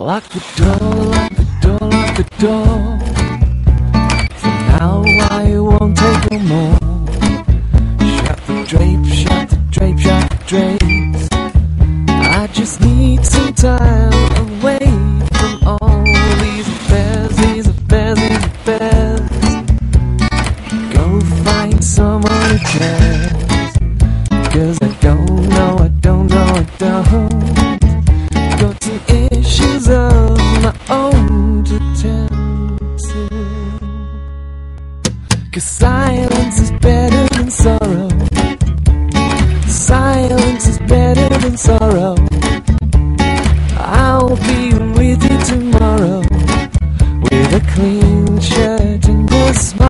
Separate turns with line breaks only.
Lock the door, lock the door, lock the door. For now I won't take no more. Shut the drapes, shut the drapes, shut the drapes. I just need some time away from all these affairs, these affairs, these affairs. Go find someone who cares. 'Cause I don't know, I don't know, I don't. Got some issues of my own to tend to. 'Cause silence is better than sorrow. Silence is better than sorrow. I'll be with you tomorrow with a clean shirt and a smile.